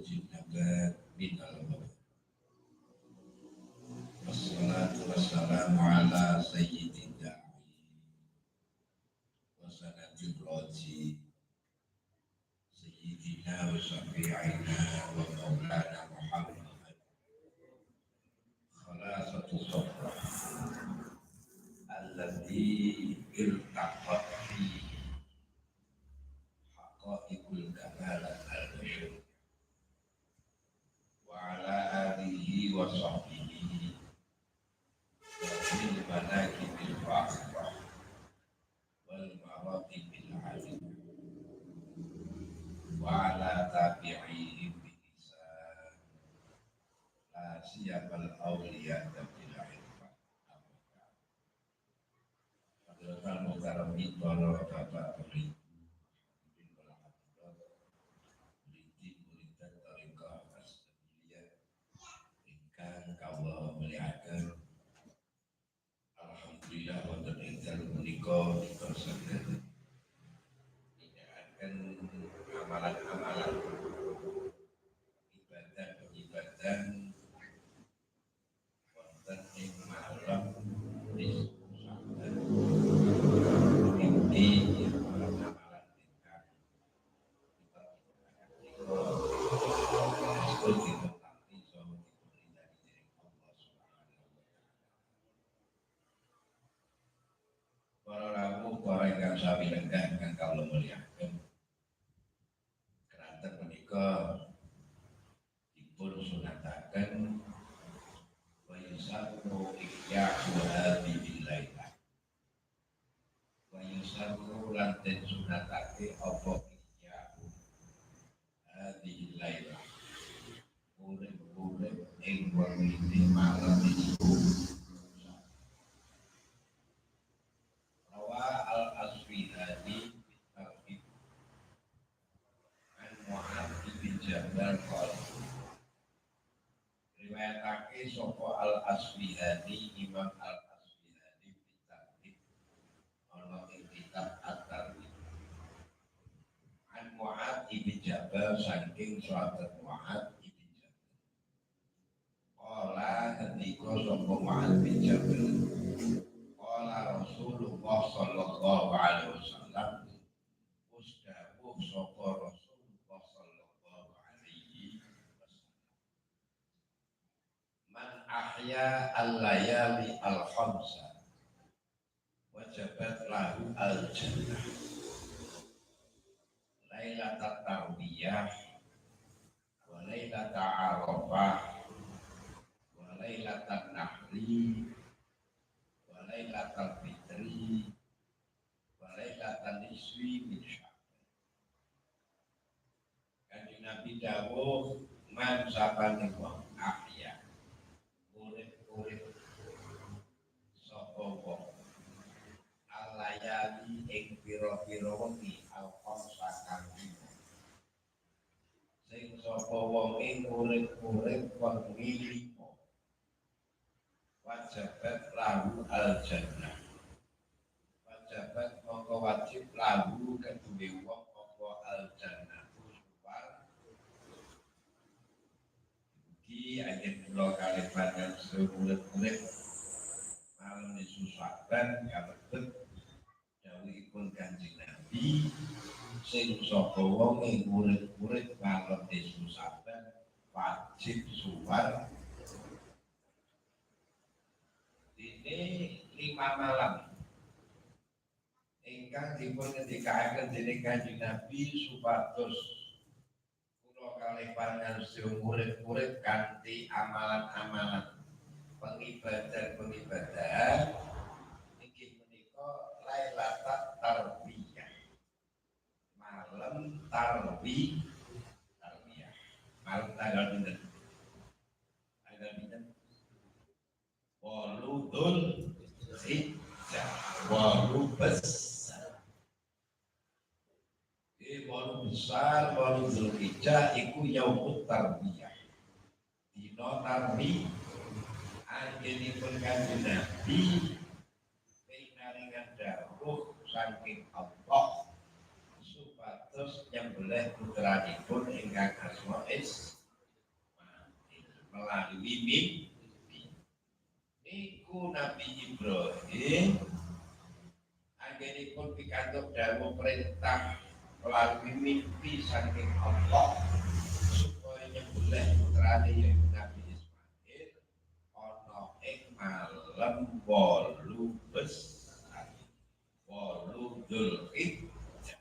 jinnabat minal wabah. Wassalatu wassalamu ala sayyidin da'i wa sanatil raji sayyidina wa syafi'ina wa maulana Muhammad khalasatu safra alladhi iltaqat fi haqa'iqul kamalat al-bashar wa ala alihi wa sahbihi bil manaqibil faqrah wal maratibil alim wa ala tabi'ihim bi ihsan la siyabal awliya bil ilfah. Hadratul mukarramin para bapak ibu murid-murid tarekat as-sabiliyah ingkang kawula mulyakaken. Alhamdulillah wonten ing dalem menika kita saged nindakaken amalan-amalan ibadah wonten ing malam inti amalan-amalan ingkang kita ditentang saha diperintah dening Allah Subhanahu wa taala. Para rawuh para ingkang sami lenggah ingkang kawula mulyakaken. Keranten menika dipun sunataken wa yusannu ihya'u hadhil lailah. Wa yusannu lan den sunatake apa ihya'u hadhil lailah. Urip-urip ing wengi malam iku al-Asfihani bitarhib an Mu'adz bin Jabal qala riwayatake sapa al-Asfihani Imam al-Asfihani bitarhib ana ing kitab at-Tarhib an Mu'adz bin Jabal saking sahabat Mu'adz bin Jabal qala ketika sapa Mu'adz bin Jabal qala Rasulullah sallallahu alaihi wasallam ustadz sapa Rasulullah sallallahu alaihi wasallam man ahya al-layali al-khamsa wajabat lahu al-jannah lailatat tarwiyah wa lailatat arafah wa lailatan nahri wa lailatul fitri wa lailatul nisfi min sya'ban. Kanjeng Nabi dawuh man sapane wong ahya urip sapa wong alayali ing pira-pira wengi al-khamsa kang sing sapa wong ing urip wengi lima wajabat lahu al-jannah wajabat mongko wajib lahu kedue wong apa al-jannah suwar iki ayat kula kalih panjenengan semurid-murid malam Sya'ban kalebet dawuhipun Kanjeng Nabi sing sapa wong ing urip malam Sya'ban wajib suwar ini 5 malam ingkang dipun ngendikaken dening Kanjeng Nabi supados kula kalih panjenengan urip kanthi amalan-amalan pengibadah inggih menika Lailatul Tarwiyah malam tarwiyah malam tanggal pinten Waludul Hijjah walu besar. Walu besar walu Dzulhijjah iku yaumut tarbiyah. Dina tarbi anjenipun Kanjeng Nabi pinaringan dawuh saking Allah supados terus yang boleh putranipun ingkang asma melalui mimpi. Niku Nabi Ibrahim anggenipun pikantuk dawuh perintah melalui mimpi saking Allah supaya nyembelih putrane yaiku Nabi Ismail ana ing malam 8 Besar 8 Dzulhijjah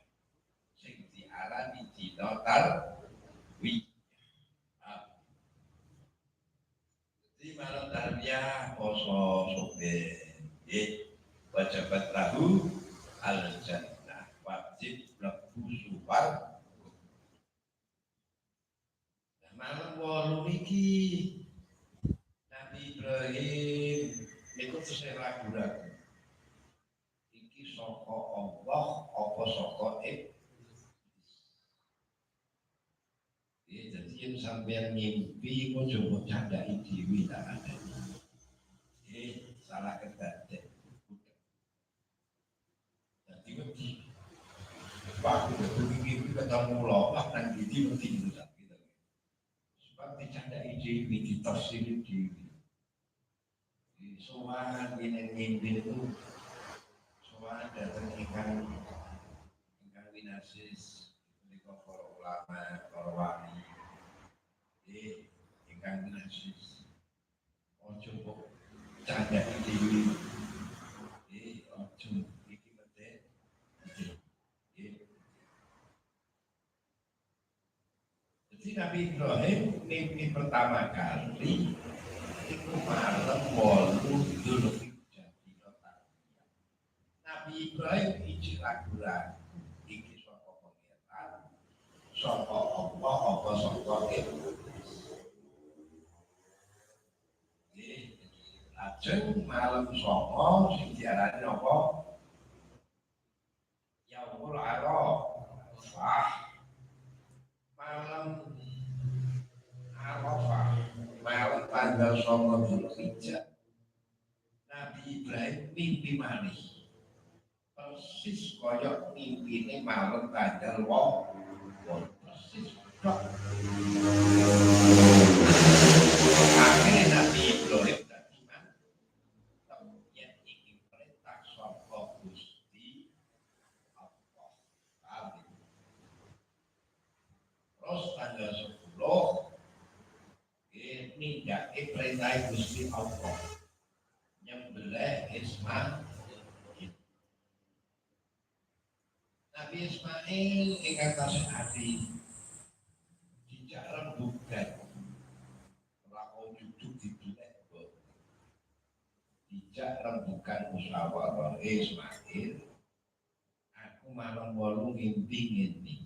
sing diarani dina tarwiyah. Di malam tarwiyah poso sobe wajibat lahu al-jannah wajib mlebu swarga. Malam 8 niki Nabi Ibrahim niku tesih ragu-ragu. Iki saka Allah apa saka jadi yang sampean mimpi kok coba candai dhewe tak ada. Salah kedaden. Dadi wedi. Pak mimpi ketemu lopak nang iki wedi gitu. Sebab dicandai dhewe ditafsiri dhewe. Sowan yen mimpi itu sowan datang ingkang winasis menika para ulama, para wali. Ingkang winasis. Ojo kok candai dhewe. Ojo iki medhe. Jadi Nabi Ibrahim mimpi pertama kali itu malam 8 Dzulhijjah dina tarwiyah. Nabi Ibrahim iki ragu-ragu iki saka pangeran saka Allah apa saka iblis. Lajeng malam 9 sing diarani apa? Yaumul Arafah. Malam Arafah, malam tanggal 9 Dzulhijjah. Nabi Ibrahim mimpi malih. Persis kaya mimpine malam tanggal 8. Persis tok. Akhirnya Nabi Ibrahim tadi mantap yen iki perintah saka Gusti Allah. Terus tanggal 10 nindake perintah Gusti Allah nyembelih Ismail. Nabi Ismail ingkang tasih ati dijak rembugan lakon cucuk dibelek kok dijak rembugan musyawarah Ismail. Aku malam 8 ngimpi ngene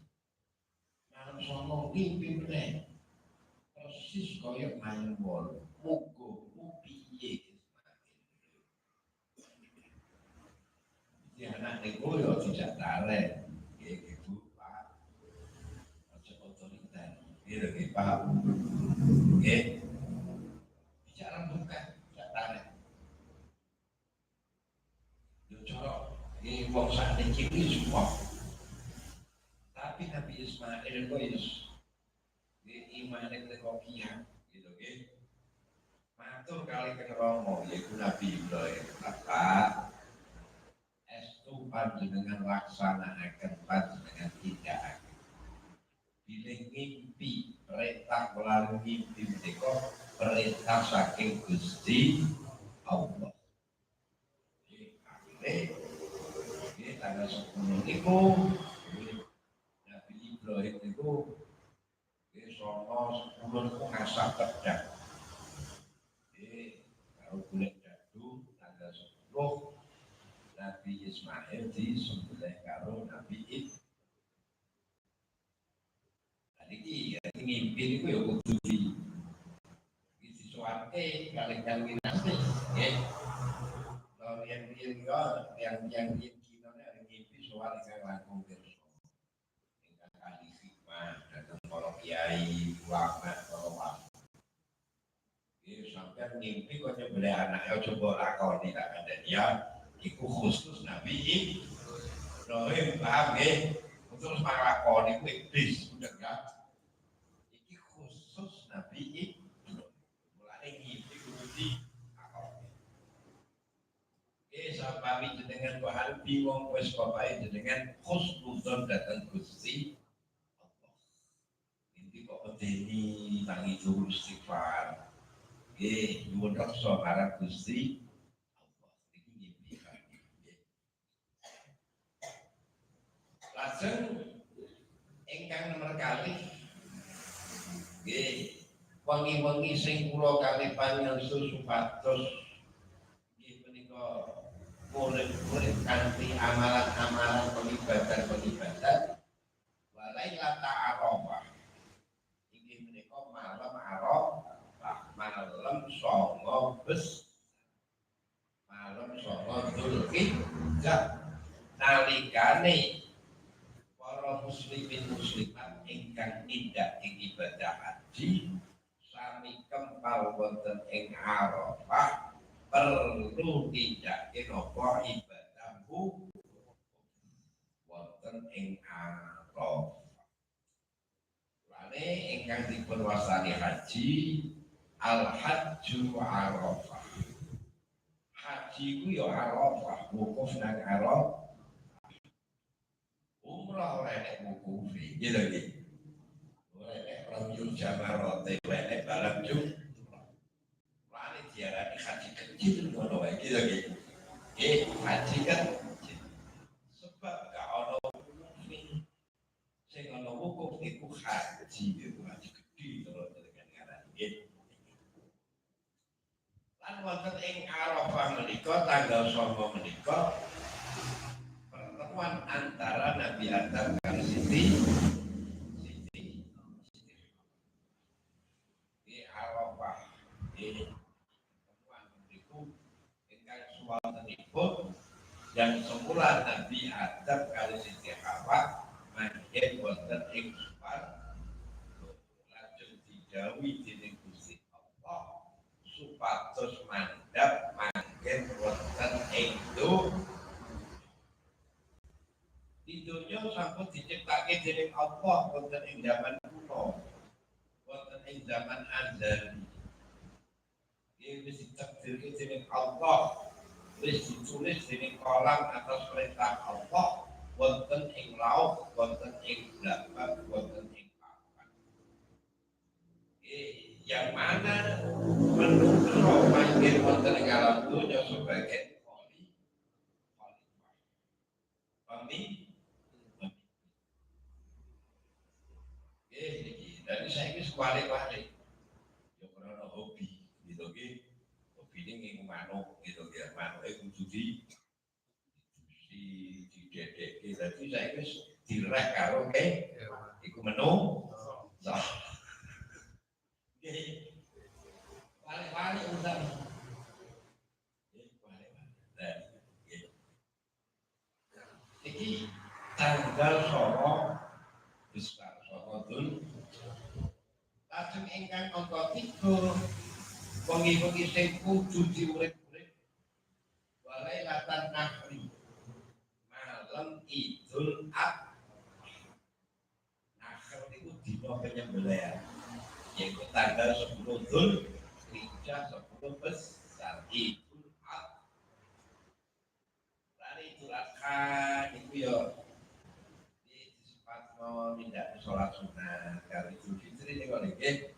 malam 9 ngimpi meneh persis kaya malam 8 muga piye Ismail iki anak niku yo dijak tarik gitu Pak ojo otoriter gitu Pak nggih bicara bukan dijak tarik yo cara iki wong sakniki iki semua. Tapi Nabi Ismail kok imane teko kiam gitu nggih. Matur kali keromo yaiku Nabi Ibrahim. Bapak estu panjenengan laksanakaken panjenengan tindakaken. Bilih ngimpi perintah melalui mimpi menika perintah saking Gusti Allah. Ini tanggal 10 niku Nabi Ibrahim niku sono 10 niku ngasah pedang. Kalau boleh jatuh tanggal 10 Nabi Ismail disembelih karo Nabi Ibrahim. Iki ngimpi niku ya kudu disuwake kalian winasih nggih. Kalau yang kinone ada ngimpi soal ingkang langkung pirsa. Ingkang ahli hikmah dan para kiai, ulama, para wali. Iki sampeyan ngimpi kok nyembelih anake coba lakoni tak kandhani ya. Iku khusus Nabi Ibrahim, paham nggih? terus nglakoni kuwi iblis udah iki khusus Nabi Ibrahim. Mulane ngimpi kudu diakoni. Sapami jenengan bahan bingung wis bapake jenengan khusnuzon datang Gusti Allah. Inti kok medeni tangi turu istighfar. Nyuwun reksa marang Gusti Allah. Iki ngimpi kali. Lajeng ingkang nomor kalih nggih wengi-wengi sing kula kalih panjenengan supados nggih menika murid-murid kanthi amalan-amalan pengibatan walai lata arafah inggih menika malam arafah malam songo malam songo Dzulhijjah nalikane para muslimin muslimat ingkang nindak ing ibadah haji sami kempal wonten ing arafah perlu tidak nopo ibadahmu wonten ing Arafah. Lane ingkang dipun wastani haji al-hajju Arafah. Haji ku ya Arafah, wukuf nang Arafah. Umrah ora nek wukuf iki lho iki. Ora nek ramyul jamarote, ora nek balap juk. Diarani haji kecil ngono wae iki lagi. Haji kan sebab gak ono sing ono wukuf iku haji iku haji gede terus dengan ngaran iki. Lan wonten ing Arafah menika tanggal 9 menika pertemuan antara Nabi Adam karo Siti di Arafah. Wontenipun yang semula Nabi Adam kali Siti Hawa manggen wonten ing swarga lajeng didhawuhi dening Gusti Allah supados mandhap manggen wonten ing donya sampun diciptake dening Allah wonten ing zaman kuno wonten ing zaman azali iki wis ditakdirke dening Allah wis ditulis dening kolam atas perintah Allah wonten ing laut wonten ing blapak wonten ing papan. Yang mana menurut manggen wonten ing alam dunya sebagai khalifah. Pahami? Iki dari saya iki kuali-kuali. Ya karena hobi gitu nggih. Ini nging manuk gitu ya, manuk itu didedek dadi saya wis direk karo iku menu sah. Nggih. Wali-wali undang. Wali-wali. Iki tanggal 9 besar Ramadan. Lajeng ingkang angka 3 wengi-wengi sing kudu diurip-urip walai latan nahri malam Idul Adha. Nahr itu dina penyembelihan yaitu tanggal 10 Dzulhijjah 10 besar Idul Adha. Lan Idul Adha niku ya disepatno tindak salat sunat kali Idul Fitri niku nggih.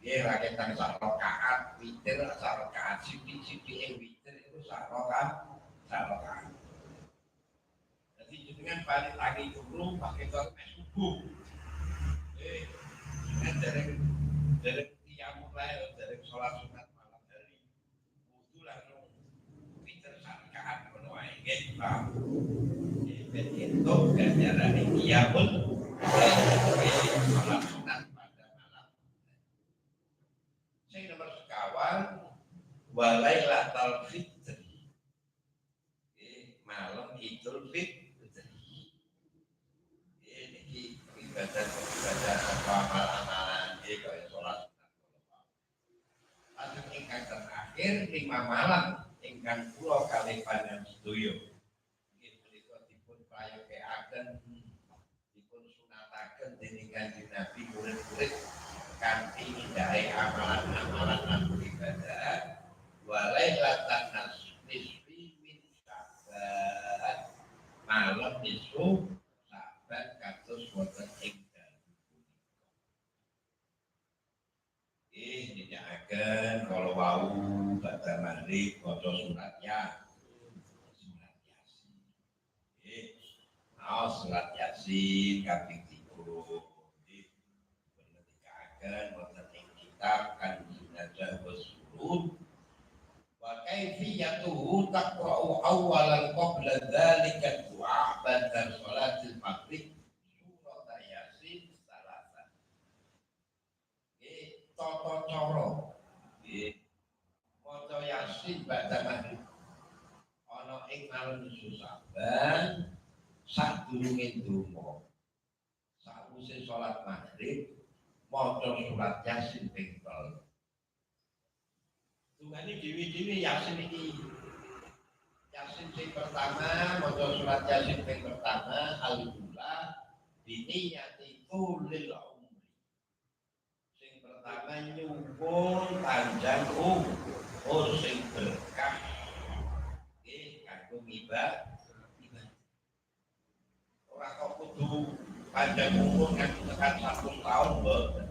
Rakyat yang sak rakaat witir, sak rakaat sithik-sithik yang witir itu sak rakaat. Jadi jenengan balik lagi dulu pakai topeng subuh. Dengan dari qiyamul lail, dari sholat sunat malam hari. Wudu langsung witir sak rakaat ngono wae nggih, Pak. Itu ganjaran qiyamul lail, sholat sunat. Sing nomor sekawan walailatul fitri malam Idul Fitri ini ibadah amalan kaya sholat sunat ingkang terakhir 5 malam ingkang kula kalih panjenengan sedaya nggih menika dipun prayogiaken dipun murid-murid kanthi dari amalan-amalan ibadah walailatan nisfi min Sya'ban malam nisfu Sya'ban kados wonten ing dijakaken kalau wau baca maghrib maca surat Yasin. Surat Yasin kaping 3. Dijakaken wonten ing kitab Kanjeng Rasul wa kaifiyatuhu taqra'u awwalan qabla dzalika du'a ba'da sholatil maghrib surat Yasin salasa. Tata cara maca Yasin ba'da maghrib ana ing malam Sya'ban sadurunge ndonga sakwise salat maghrib maca surat Yasin ping 3. Tungane dhewe-dhewe Yasin iki. Yasin sing pertama maca surat Yasin ping pertama al-ula biniyati tulil umri. Sing pertama nyuwun panjang umur sing berkah. Kanggo ibadah. Ora kok kudu panjang umur kan tekan 100 tahun mboten.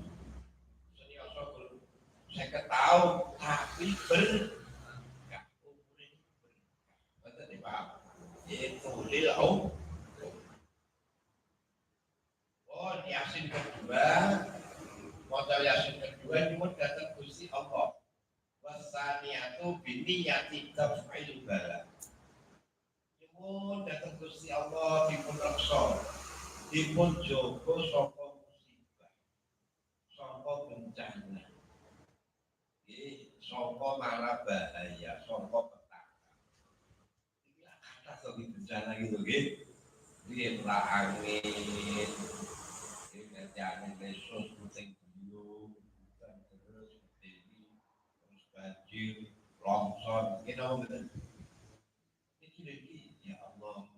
50 tahun tapi berkah umure berkah. Betul ya Pak? Itu lil'um. Yasin kedua, modal Yasin kedua nyuwun datang Gusti Allah. Wasaniyatu biniyati taf'il bala. Nyuwun datang Gusti Allah dipun reksa, dipun jaga saka musibah, saka bencana. Saka mara bahaya, saka petaka. Iki kata soal bencana gitu nggih. Iki angin, angin lesus puting beliung, hujan terus, petani, terus banjir, longsor, gitu betul. Iki ya Allah.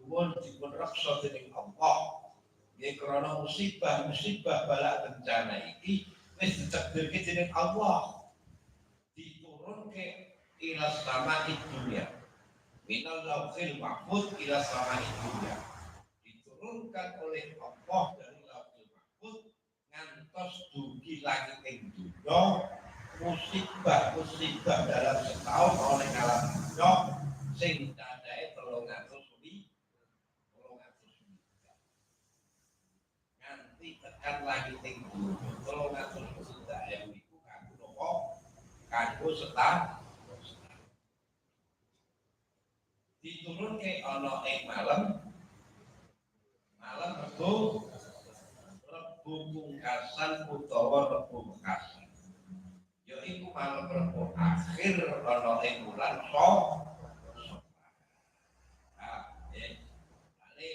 Nyuwun dipun reksa dening Allah. Nggih krana musibah bala bencana iki wis ditakdirke dening Allah. Diturunke ila sama'i dunya. Minal lauhil mahfuz ila sama'i dunya. Diturunkan oleh Allah dari lauhil mahfuz ngantos dugi langit ing dunya. Musibah dalam setahun oleh alam dunya sing cacahé 300 tekan lagi tinggi, kalau nggak sudah yang itu kanggo nopo, kanggo setah, diturun ke ono malam Rebu pungkasan utawa Rebu Mekasan, yaitu malam Rebu akhir ono bulan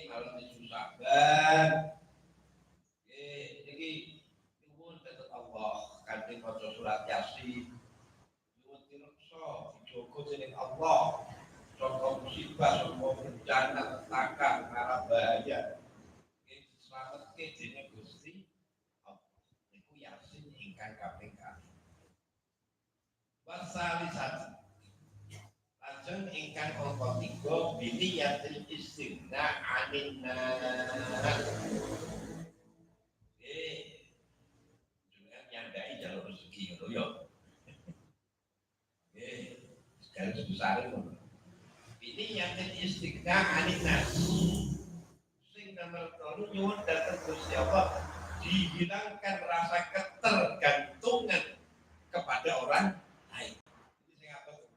malam itu Sya'ban. Kanthi maca surat Yasin nyuwun tirsa dijogo dening Allah saka musibah saka bencana petaka mara bahaya dislametke dening Gusti Allah. Niku Yasin ingkang kaping 3. Wasalisat lajeng ingkang kaping 3 biniyatil istighna anin nas. Yo, sekali besar itu. Ini yang istiqna aninas. Sing nomor 3 nyuwun datang Gusti Allah dihilangkan rasa ketergantungan kepada orang lain. Ini sing apa tuh?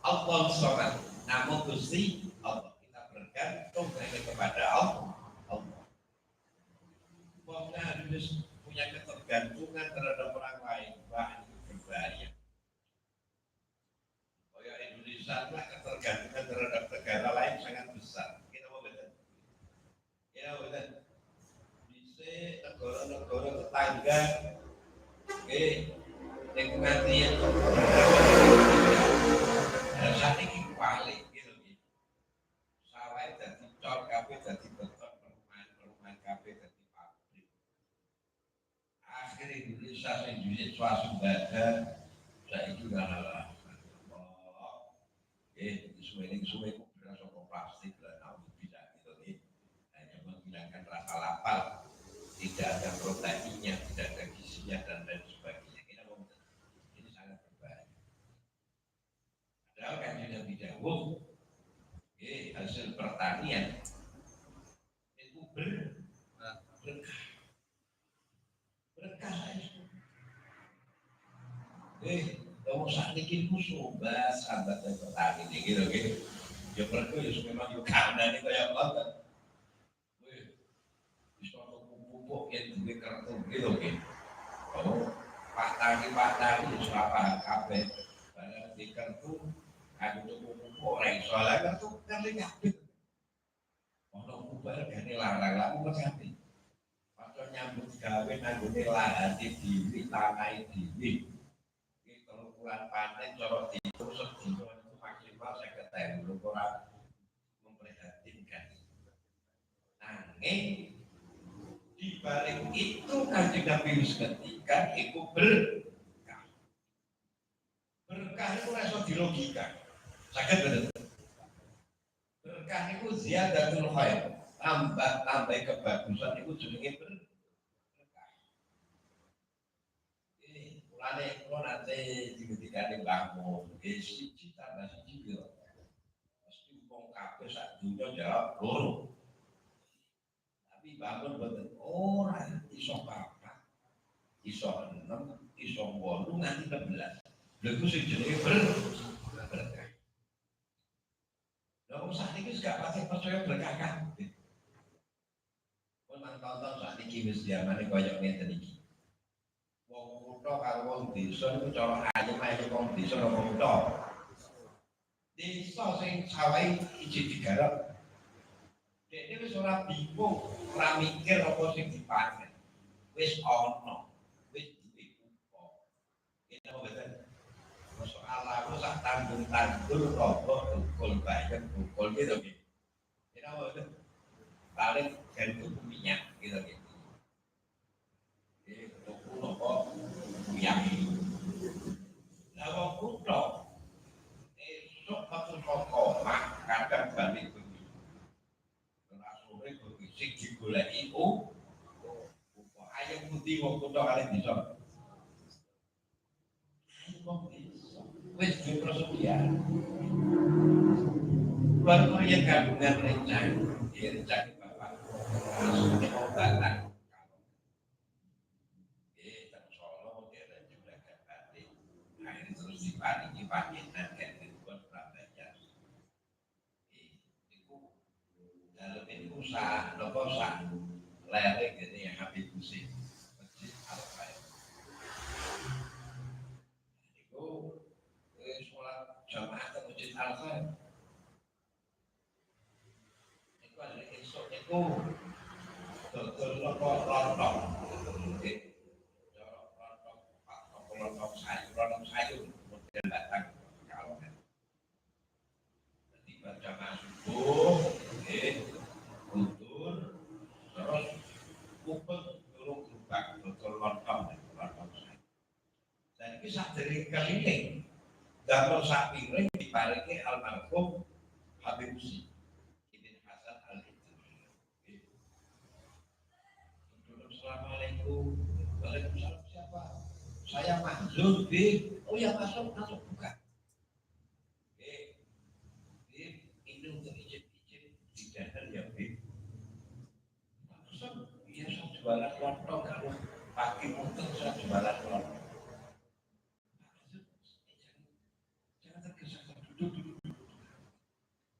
Allah Subhanahu. Namun Gusti Allah kita bergantung kepada Allah. Wong harus punya ketergantungan terhadap orang lain, wah itu berbahaya. Kayak Indonesia lah ketergantungan terhadap negara lain sangat besar. Kita mau betul, bisa negara-negara tetangga, yang nanti itu saat ini balik, gitu. Sawah jadi cor, kafe jadi desa sing duit swasembada saiki ora lah. Suwe beras atau plastik lah, bisa gitu nih. Hanya menghilangkan rasa lapar, tidak ada proteinnya, tidak ada gizinya dan lain sebagainya. Ini sangat berbahaya. Padahal kan sudah didahuluh, hasil pertanian itu berkah, berkah itu. Kamu saat ini sobat sahabat dan petani gitu. Ya perlu ya memang yo kanan itu kayak apa? Bisa pupuk yang duwe kartu gitu kan. Oh, Pak Tani itu apa kabeh. Barang di kartu ada pupuk ora iso lah kartu kan kabeh. Ono pupuk gane larang lah kok kabeh. Padha nyambut gawe nanggone lahan dhewe, tanah dhewe. Bulan panen corot itu sedino itu maksimal 50.000 orang memprihatinkan. Nanging di balik itu Kanjeng Nabi ketika itu berkah. Berkah itu rasa dilogika. Saged bener. Berkah itu ziyadatul khair. Tambah kebagusan itu jenenge berkah. Mulane kula nate digendikane Mbah Mun, siji tambah siji yo. Mesti wong kabeh sak donya jawab loro. Tapi Mbah Mun boten ora iso papat, iso 6, iso 8 nganti 16. Lha iku sing jenenge berkah. Lah wong sakniki gak pati percaya berkah kabeh. Mun tonton sakniki wis zamane koyo ngeten iki. Wong kutha karo wong desa iku cara ayem-ayem wong desa karo wong kutha. Desa sing sawahe iji digarap. Dene wis ora bingung, ora mikir apa sing dipanen. Wis ana, wis duwe kutha. Kita mboten soal aku sak tanggung-tanggung robo ukul bayam ukul gitu nggih. Kita mboten paling gantung minyak gitu nggih. Nopo yang lah wong kutha esuk metu saka omah kadang bali bengi ora sore sing digoleki ayam putih wong kutha kali bisa wis dipersediaan baru yang gabungan rencana rencana bapak langsung obatan. Paling paketan kan buat prabayar. Itu dalam itu usaha, nopo usaha lele gini yang Habib Musik masjid Al-Faid. Itu sholat jamaah ke masjid Al-Faid. Itu ada esok itu betul nopo lontong, lontong sayur. Dan datang kalau nanti berjamaah subuh, kultur, terus kupeng turun gerubak, betul lontong saya. Dan ini sak dari keliling, gambar sak piring diparingi almarhum Habib Musik Ibn Hasan Al-Hijri. Assalamualaikum, waalaikumsalam siapa? Saya Mahzun di, oh ya masuk buka. Ini untuk izin di daerah ya Bib. Maksud, ya saya jualan lontong kalau pagi mungkin saya jualan lontong. Jangan tergesa-gesa duduk.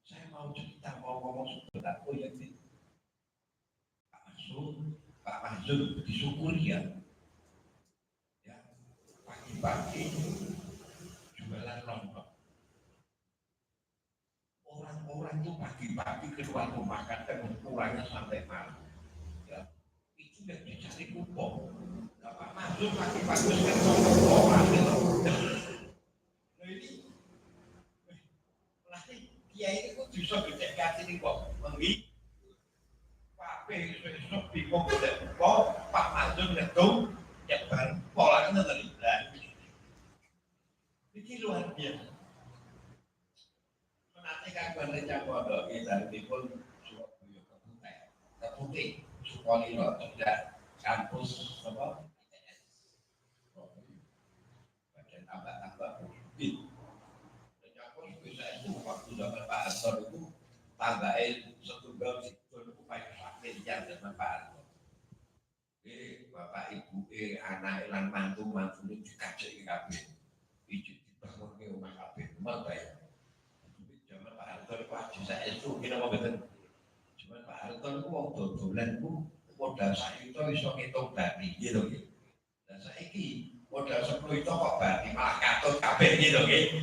Saya mau cerita, mau ngomong sebentar. Oh ya Bib. Pak Mahzun disyukuri ya. Pagi jualan lontong. Orang-orang itu pagi-pagi keluar rumah kadang kurangnya sampai malam. Ya, itu yang dicari kupon. Bapak masuk pagi-pagi kan orang itu. Nah ini, nanti dia ini kok bisa dicekati nih kok, mengi. Pak B besok bingung kok Pak Mazun ngetung, ya bareng pol putih Sukolilo tidak kampus apa ITS bagian tambah putih kampus bisa itu waktu zaman Pak Harto itu tambahin setunggal itu pakai sakit yang zaman Pak Harto bapak ibu anak lan mantu ini dikajak kabeh iki dibangun ke rumah kabeh memang baik zaman Pak Harto itu aja saya itu kira mau betul cuman Pak Harto itu wong dodolan itu modal sayuto iso ngitung bati gitu gitu dan saiki modal 10 itu kok bati malah katut kabeh gitu gitu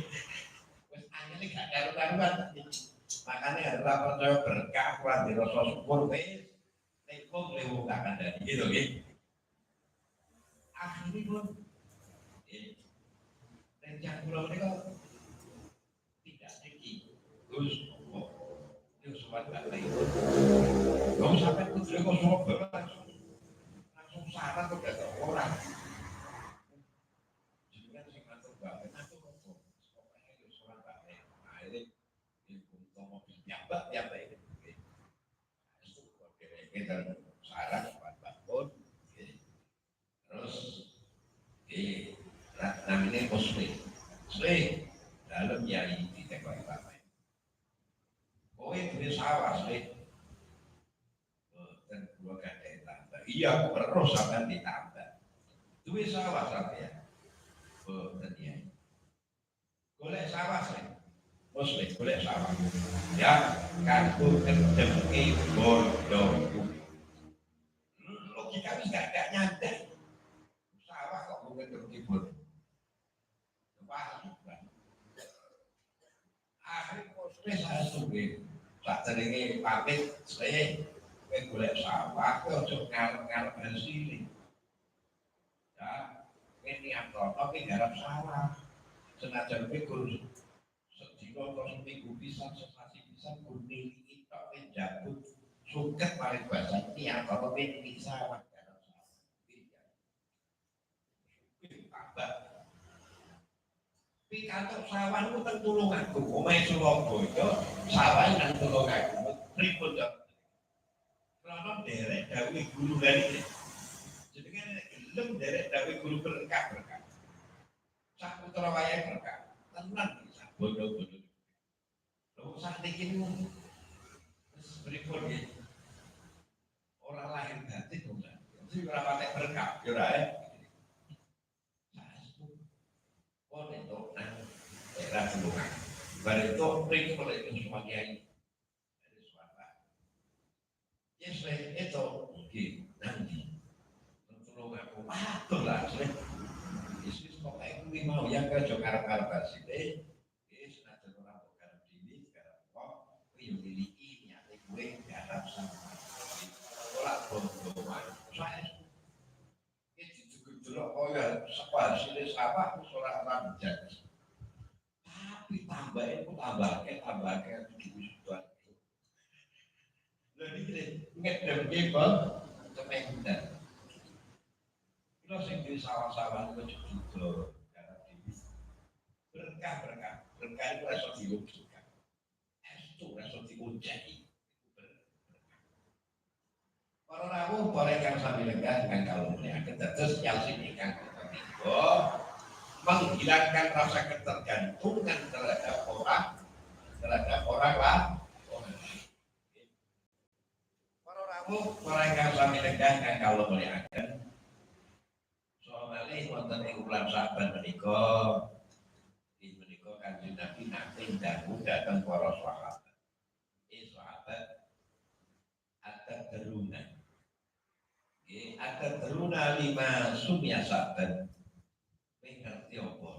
wis angel gak karu-karuan makanya adalah percaya berkah kurang dirasa syukur wis nek wong lewo gak kandhani gitu gitu akhirnya pun rencana pulau ini kok tidak tinggi terus terus suatu apa itu kamu sampai putri kok semua langsung saran kok ada orang jadi kan sih ngantuk banget ngantuk kok pokoknya itu surat banget nah ini untuk mobil nyabak ini itu kita saran buat bangun terus namanya muslim dalam yai ditekoi bapak kowe duwe sawah dan gua gak tambah iya aku terus sampai ditambah duwe sawah sampai dan ya golek sawah muslim golek sawah ya kanggo kendhemke bondo logika wis gak nyantai sawah kok mung kendhemke bondo akhirnya muslim saya suwe tak telingi pamit saya golek sawah kok ojo ngarep-ngarep hasil ya ini antono tapi garap sawah senajan kowe guru sedina atau seminggu bisa sesasi bisa kuning itu menjabut suket paling bahasa ini antono ini sawah garap sawah tambah tapi kantor sawah itu kan tulunganku omai Surabaya sawah yang tulunganku pripun ya karena derek dawe guru dari ini jadi kan gelem derek dawe guru berkah sak putra wayang berkah tenang bisa bodoh-bodoh lalu saat ini berikut gitu orang lahir batin jadi berapa tek berkah yaudah oh itu daerah tulungan baru itu pergi oleh semua kiai dari Sumatera ya selain itu mungkin nanti tulungan aku atur lah selain Yesus pokoknya aku mau yang kerja karep-karep asli senajan orang bukan diri sekarang kok yang miliki nyata gue garap sama tolak bom-boman saya itu juga dulu oh ya hasilnya sama aku seorang orang menjadi tapi tambahnya begitu sudah jadi kita ngedem kebal kemengudan kita sendiri sawah-sawah itu juga garap diri berkah itu rasa diwujudkan itu rasa diwujudkan para rawuh yang sambil lega dengan kalungnya terus yang signifikan menghilangkan rasa ketergantungan terhadap orang lain para rawuh yang sambil lega dengan kalungnya soalnya wonten ing bulan Saban menika Kanjeng Nabi nanti dahulu datang para sahabat. Sahabat ada teruna lima sumya Saban. Mengerti apa?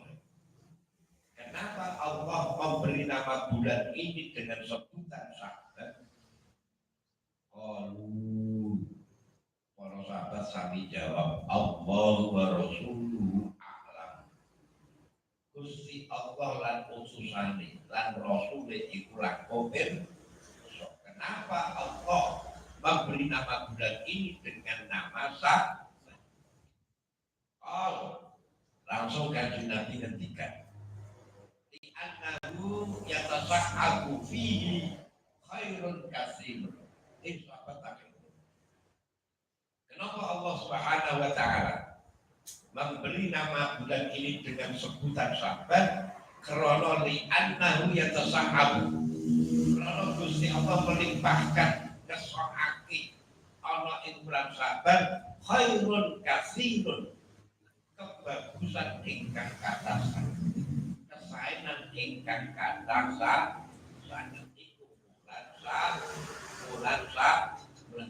Kenapa Allah memberi nama bulan ini dengan sebutan Saban? Para sahabat sami jawab Allah wa Rasuluhu Gusti Allah lan utusane lan rasule iku lakopir. Kenapa Allah memberi nama bulan ini dengan nama Saban? Langsung Kanjeng Nabi ngendikan. Li annahu yatasaqabu fihi khairun katsir. Sahabat tak Subhanahu wa taala memberi nama bulan ini dengan sebutan Sa'ban karena li'annahu yatasahhabu. Karena Gusti Allah melimpahkan kesoaki ana ing bulan Sa'ban khairun katsirun, kebagusan ingkang kathah, kesaenan ingkang kathah sanes iku bulan Sa'ban.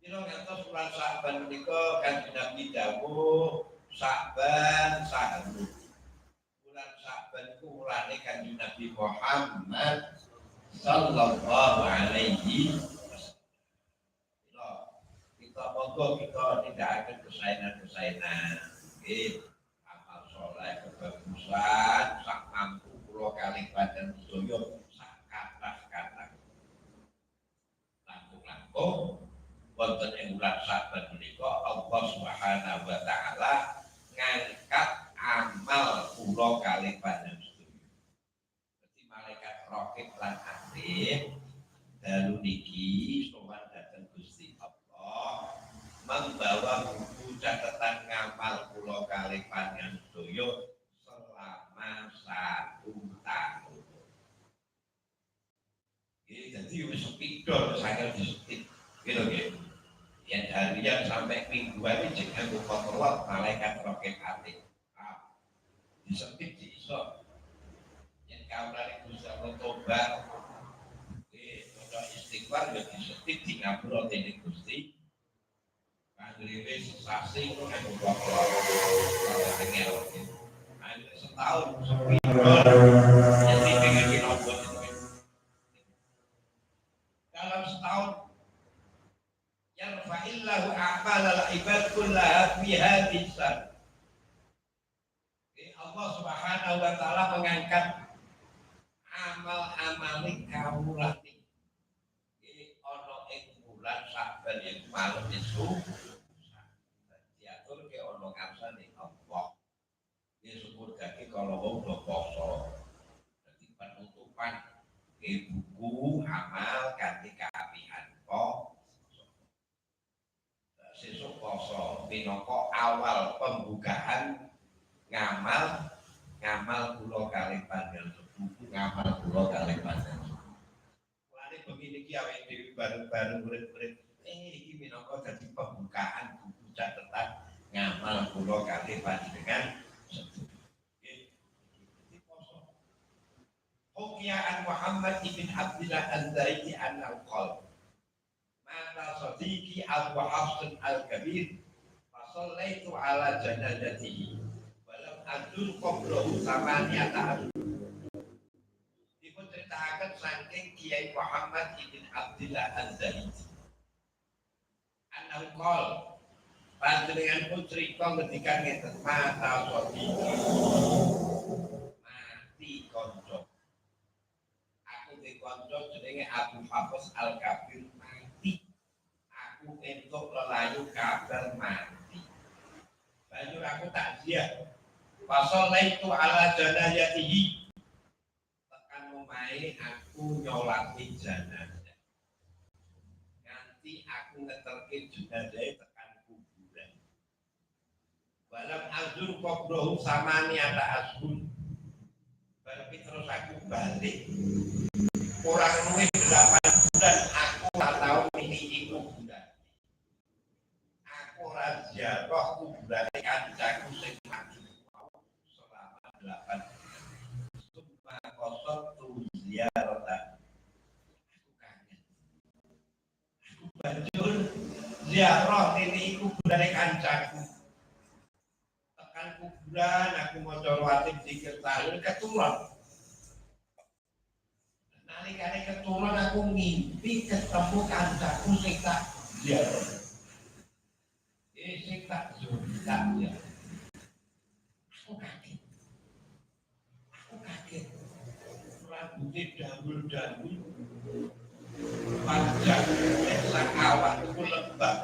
Dino ngantos bulan Sa'ban menika Kanjeng Nabi dawuh Sa'ban sahru. Bulan Sa'ban iku mulane Kanjeng Nabi Muhammad sallallahu alaihi wasallam. Kita monggo kita tidak akan kesaenan-kesaenan. Nggih, amal saleh kebagusan sak mampu kula kalih badan sedaya sak kathah-kathah. Langkung-langkung wonten ing bulan Sa'ban menika Allah Subhanahu wa taala ngangkat amal kula kalih panjenengan sedaya. Dadi malaikat raqib lan atid dalu niki sowan dhateng Gusti Allah membawa buku catatan ngamal kula kalih panjenengan sedaya selama 1 tahun. Iki dadi wis sepidol saking disetip. Gitu nggih. Yang harian sampai mingguan ini jangan lupa kontrol malaikat roket hati. Disetip di iso. Yang kau dari Gusti Allah tobat, untuk istighfar ya disetip di ngapura dening Gusti. Kandriwe sesasi itu yang lupa kontrol tengel. Setahun sepidol jadi pengen dinobot itu. Dalam setahun yarfa'illahu a'malal ibad kullaha fi hadhihi sana. Allah Subhanahu wa taala mengangkat amal-amal kawula iki ana ing bulan Sa'ban yang malam itu diatur ke ana ngarsane Allah. Ya syukur gake kalau wong do poso. Dadi penutupan buku amal kanthi kaapihan kok sesuk poso minangka awal pembukaan ngamal kula kalih panjenengan buku ngamal kula kalih panjenengan. Mulane begini iki awake dhewe bareng-bareng urip-urip iki minangka dadi pembukaan buku catatan ngamal kula kalih panjenengan. Hukyaan Muhammad ibn Abdullah al-Zaidi an-Naqal mata sadiqi Abu Hafs al-Kabir fasallaitu ala janazatihi walam adul qablahu samaniyata diceritakan saking Kiai Muhammad ibn Abdullah al-Zaidi an-Naqal panjenengan putri kok ketika ngeten mata sadiqi mati konco konco jenenge Abu Hafs al-Kabir mati. Aku entuk lelayu kabar mati. Banjur aku takziah. Fasallaitu ala janazatihi. Tekan omahe aku nyolati jenazah. Nganti aku ngeterke jenazah tekan kuburan. Walam azur qabrahu samani ata asbun. Berarti terus aku balik. Kurang lebih 8 bulan aku tak tahu ini kuburan. Aku raja roh kuburan kancaku sing mati selama 8 bulan. Summa qasattu ziyaratan. Aku kaget. Aku banjur ziarah ini kuburan kancaku. Tekan kuburan aku maca watim zikir tahlil keturun. Kali keturun aku mimpi ketemu kancaku sing tak ziarah. Sing tak ziarah. Aku kaget. Rambutnya dambul-dambul. Wajahnya sak awak itu lembab.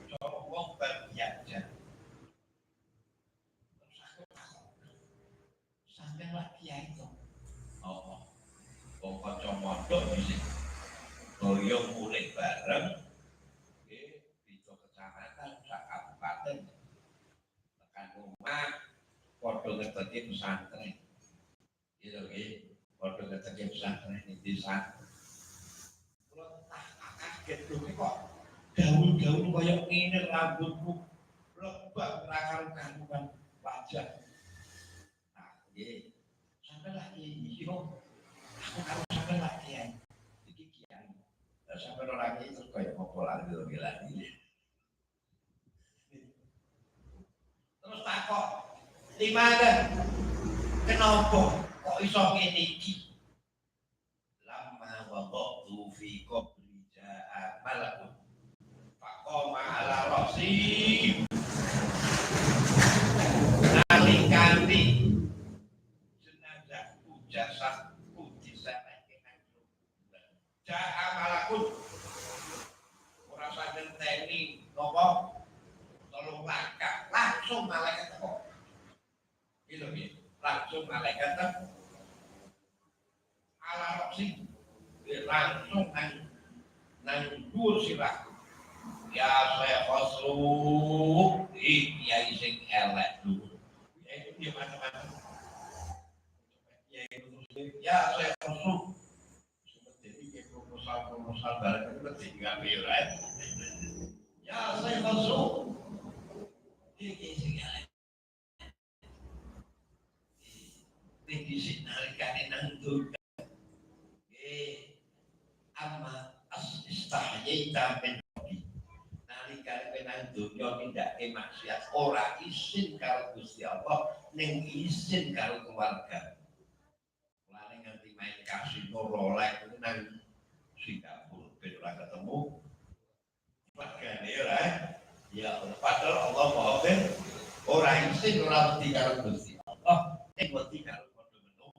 Cara wong berbiaja. Terus aku takut. Sampai lagi itu. Kanca mondok dhisik. Boyo mulih bareng pesantren. Tekan rumah, foto ngeteki pesantren. Gitu gitu. Foto ngeteki pesantren di desa. Kalau kaget tuh kok gaul-gaul kayak ini rambutku lebak rakar-rakar wajah. Nah, ini sampai lagi yo, aku harus sampai lagi ya. Iki kiai. Sampai lagi terus kayak populer gitu lagi. Terus takut di mana? Kenapa kok iso ngene iki? Lama waqtu fi qabri jaa malakun faqama ala rasi nalikane jenazahku jasadku diserahke nang jaa malakun ora saged teni napa tolong langkah langsung malaikat teko. Gitu gitu. Langsung malaikat teko. Ala roksi langsung nang dhuwur sirahku. Ya saya khosru kiai sing elek dulu. Ya itu dia macam-macam. Ya saya khosru. Jadi kayak proposal barang itu penting nggak biar. Ya saya khosru. Kiai sing elek. Tinggi sinarikane nang dunya. Amma istahyaita min nalikane penang dunya nindakake maksiat ora izin karo Gusti Allah ning izin karo keluarga. Mulane nganti main kasino rolek nang Singapura ben ora ketemu keluargane ora. Ya padahal Allah Maha ora izin ora wedi karo Gusti Allah ning wedi karo padha menung.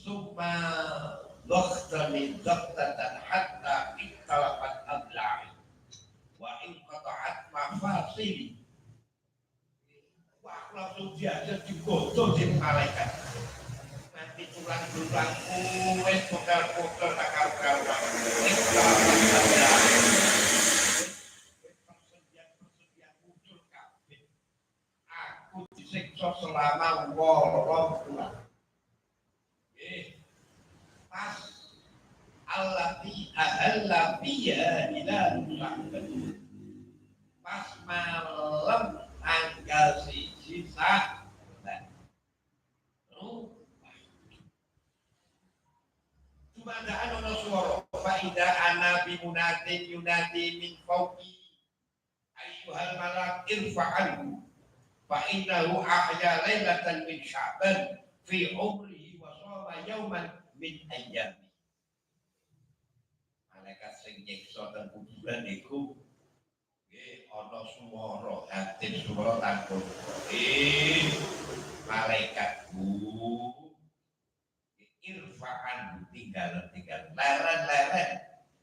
Summa dokhtani dokhtatan hatta iktalafat abla'i wa in qata'at mafasili. Wah langsung diajar digodol di malaikat. Nanti tulang-tulang wes pokal-pokal tak karu-karuan. Iktalafat abla'i. Persendian muncul kabeh. Aku disiksa selama 8 bulan. Pas allati ahalla biya ila musahban pas malam tanggal 1 Saban Tumadaan ono swara fa idza ana bi munatin yunadi min fawqi ayyuhal malak irfa'anhu fa innahu ahya lailatan min sya'ban fi umrihi wa shama yawman min ayyami. Malaikat sing nyiksa teng kuburan niku nggih ana swara hati swara takut. Malaikatku irfa'an tinggal leren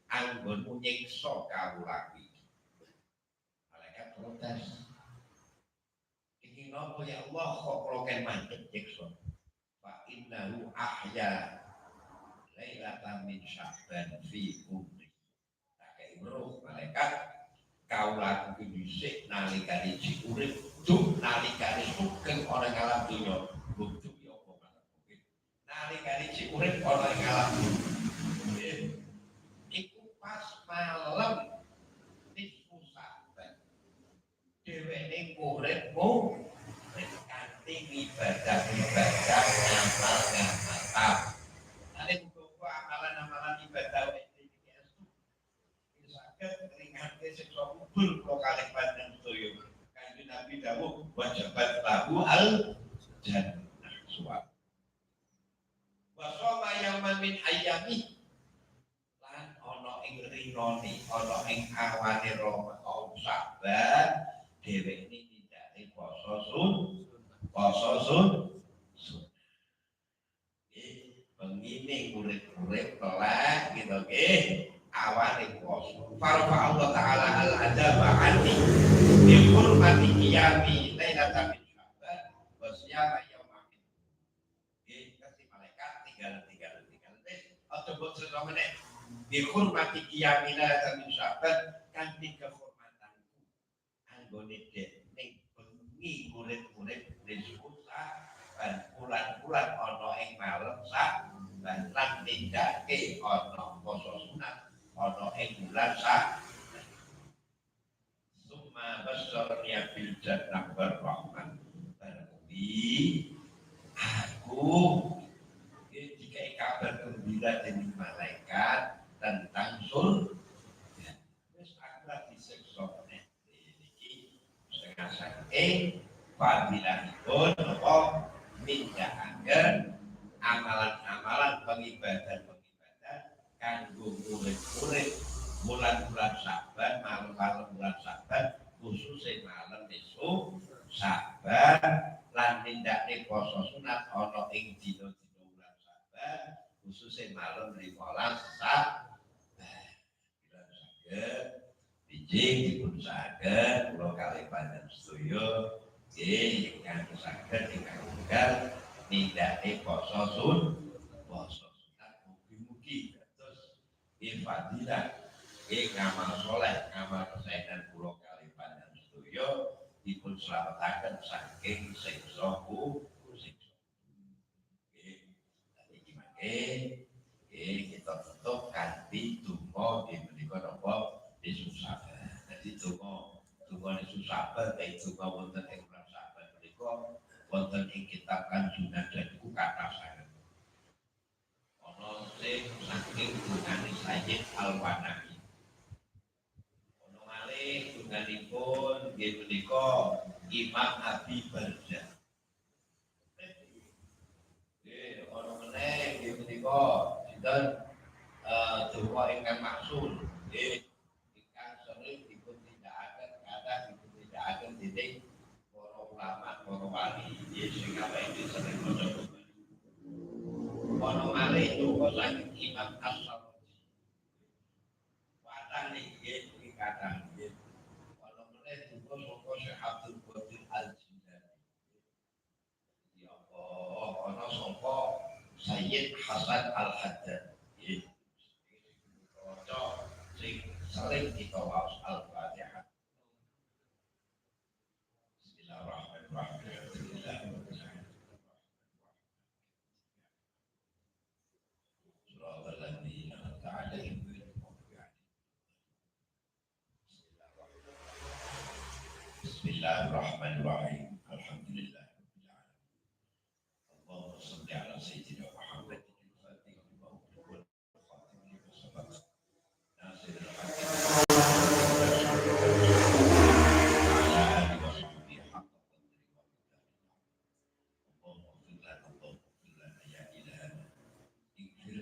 anggonmu nyiksa kawula iki. Malaikat protes. Iki napa ya Allah kok kula ken mandeg nyiksa. Fa innahu ahya lailatan min sya'ban fi umri. Takai roh malaikat kaulah dhisik nalikane urip duk nalikane sugeng ana ing alam donya. Butuh ya apa malah mungkin. Nalikane urip ana ing alam donya. Iku pas malam nisfu Sya'ban. Dheweke uripmu kanthi ibadah ngamal. Ane buku amalan-amalan ibadah iki saged ringake siksa kubur kula kalih panjenengan sedaya. Kanjeng Nabi dawuh wajibat lahu al jannah suwab. Wa shoma yauman min ayyami lan ana ing rinone ana ing awane Ramadan Saban dheweke nindakake poso sun pengine urip kelak gitu nggih awake poso farfa Allah taala al adaba anni bi hurmati qiyami lailatan min sya'ban wa siyama yaumamin nggih kasih malaikat tinggal wis aja mbok cerita meneh dihormati kiamina kami sahabat kanthi kehormatanku anggone ning bengi murid-murid diskusa dan bulan-bulan ana ing malem sak lan nindakake ana poso sunat ana ing bulan sak summa basarnya bil jannah warahmah berarti aku jika kabar gembira dari malaikat tentang surga. Terus aku lagi seksone iki setengah saking fadilahipun apa mindakaken amalan-amalan pengibadah kanggo murid-murid bulan-bulan Saban, malam-malam bulan Saban, khususnya malam besok Saban lan nindakne poso sunat ana ing dina-dina bulan Saban khususnya malam 15 Saban. Bila saged bijing dipun saged kula kalih panjenengan sedaya nggih ingkang saged ingkang wekdal nindakne poso sunat mugi-mugi dados fadilah ngamal soleh ngamal kesehatan kula kalih panjenengan sedaya dipun slametaken saking siksa siksa. Iki mangke kita tutup kanthi donga ing menika napa disusahkan. Jadi donga disusahkan kaya donga wonten ing bulan Saban menika wonten ing kitab Kanjungan dan iku kathah sanget. Ana sing saking dongane Sayyid Al-Wana'i. Ana malih donganipun nggih menika Imam Abi Barzah. Ono meneh nggih menika sinten donga ingkang maksud nggih ingkang sering dipun tindakaken kathah dipun tindakaken dening para ulama para wali nggih sing awake sering maca. Ono malih donga saking Imam As-Sarraji. Watang nggih iki kathah nggih. Ono meneh donga saka Syekh Abdul Qadir Al-Jilani. Ya Allah, ono saka Sayyid Hasan Al-Haddad. Sering kita waos Al-Fatihah. Bismillahirrahmanirrahim. Bismillahirrahmanirrahim. Alhamdulillah. Allahumma shalli ala sayyidina Muhammad al-Fatih lima ughliqa wal khatim lima sabaq. Nasir al-haq.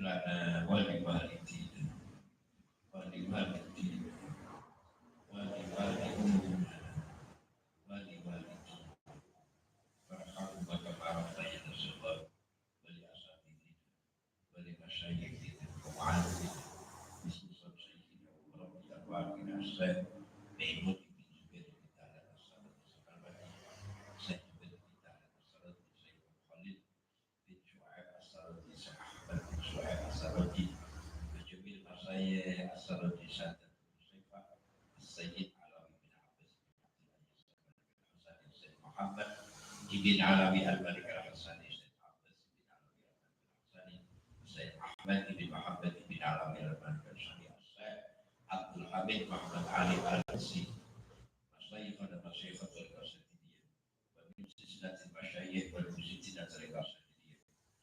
لنا ولوالدينا ولوالدينا ولوالدينا ولوالدينا وارحمهما كما ربيانا صغارا ولأساتذتنا ولمشايخنا ومعلمنا بخصوص شيخنا وربي أرواحنا السيد ميمون بن جبير بن تعالى الصلاة والسلام سيد بن تعالى الصلاة سيد خليل بن شعيب الصلاة سيد أحمد بن شعيب الصلاة بجميع مشايخ الصلاة سيد المصطفى السيد علوي بن عباس بن عبد العزيز سيد محمد بن علوي الملك الحسني سيد عباس بن علوي الملك الحسني سيد أحمد بن محمد بن علوي الملك الحسني السيد عبد الحميد محمد علي الرسي مشايخنا مشايخ الطريقة السديدية ومن سلسلة المشايخ والمجدين الطريقة السديدية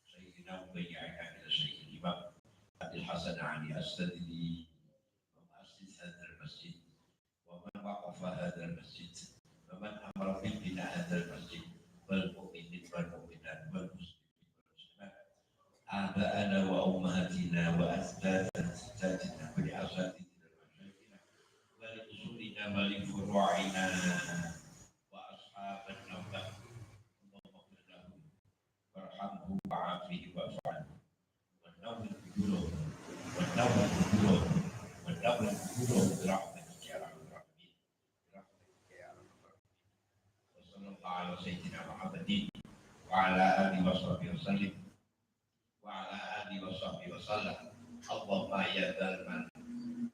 شيخنا مبيعنا إلى شيخ الإمام عبد الحسن علي السديدي ومؤسس هذا المسجد ومن وقف هذا المسجد ومن أمر ببناء هذا المسجد والمؤمنين والمؤمنات والمسلمين والمسلمات آباءنا وأمهاتنا وأجدادنا ولأساتذتنا ومشايخنا ولأصولنا ولفروعنا وأصحاب النوبة اللهم اغفر لهم وارحمهم وعافهم واعف عنهم ونور قبورهم برحمتك يا ارحم الراحمين برحمتك يا ارحم الراحمين وصلى الله على سيدنا محمد وعلى اله وصحبه وسلم وعلى اله وصحبه وسلم Allahumma ya dalman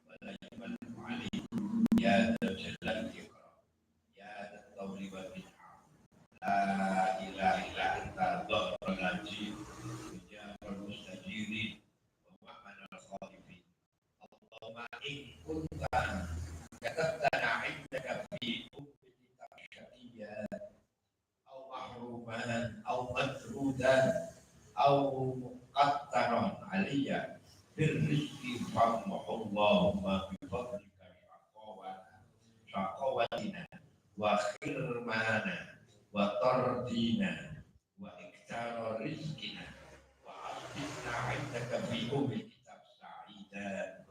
wa la yaman ali ya dal jalal ikram ya dal tawli wa bid'ah la ilaha illa anta dhul najib mujabal mustajirin wa ma'man al-khalifin Allahumma in kunta katabtana indaka fi ummi kitab أو محروما أو مطرودا أو مقترا علي بالرزق فامح اللهم بفضلك شقوتنا وخرمانا وطردنا وإكثار رزقنا وأصبحنا عندك في أم الكتاب سعيدا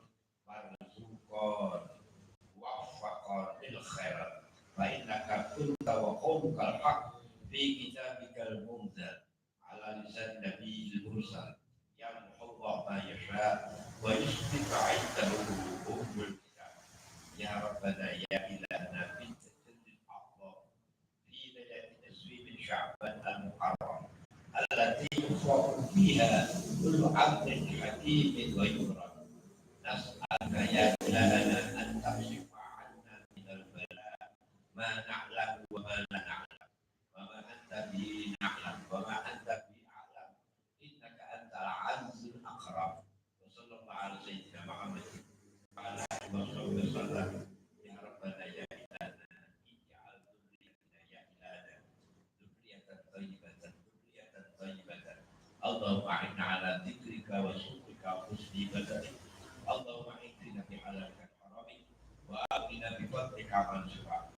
مرزوقا موفقا للخيرات فإنك كنت وقولك الحق في كتابك المنزل على لسان النبي المرسل يمحو الله ما يشاء ويثبت عنده أم الكتاب يا ربنا يا إلهنا في تجلي الأعظم في ليلة تسويم شعبان المحرم التي يفرح فيها كل عبد حكيم ويكرم نسألك يا إلهنا أن تكشف عنا من البلاء ما نعلم وما لا نعلم وما أنت به نعلم وما أنت به أعلم إنك أنت العز الأكرم وصلى الله على سيدنا محمد وعلى آله وصحبه وسلم يا ربنا يا إلهنا اجعل ذريتنا يا إلهنا ذرية طيبة اللهم أعنا على ذكرك وشكرك وحسن عبادتك اللهم اكفنا بحلالك وحرامك وآتنا بفضلك عن سواك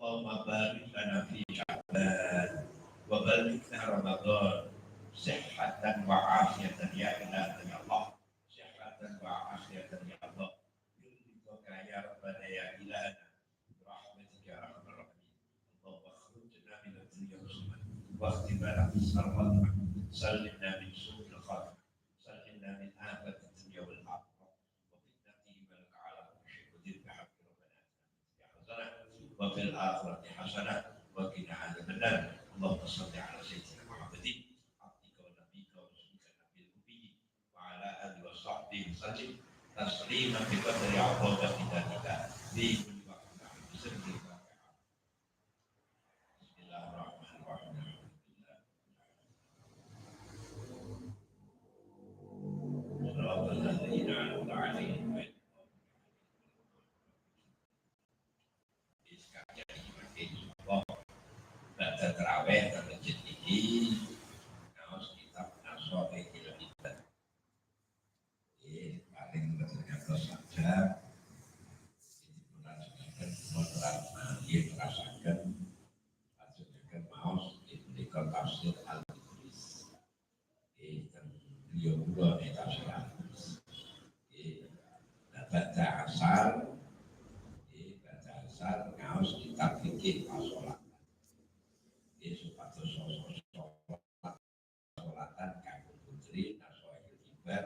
اللهم بارك لنا في شعبان وبلغنا رمضان صحة وعافية يا إلهنا يا الله صحة وعافية يا الله يرضيك يا ربنا يا إلهنا برحمتك يا أرحم الراحمين اللهم اخرجنا من الدنيا مسلما واختمنا بالسرور سلمنا من سوء الخاتمة سلمنا من آفة الدنيا والآخرة وفتنته ملك على كل شيء قدير بحق ربنا يا حسنة وفي الآخرة حسنة وقنا عذاب النار اللهم صل على سيدنا محمد عبدك ونبيك ورسولك النبي الأمي وعلى آله وصحبه وسلم تسليما بقدر عظمة ذاتك في كل وقت بسر الفاتحة بسم الله الرحمن الرحيم صراط الذين أنعمت عليهم baca terawih ke masjid ini harus kitab Nasofi Kilomita paling ternyata saja ini merasakan merasakan maus diberikan tafsir Al-Qudus dan beliau di tafsir Al-Qudus baca asar harus kita fikir sholat supados sholatan kanggo putri nasoil ibad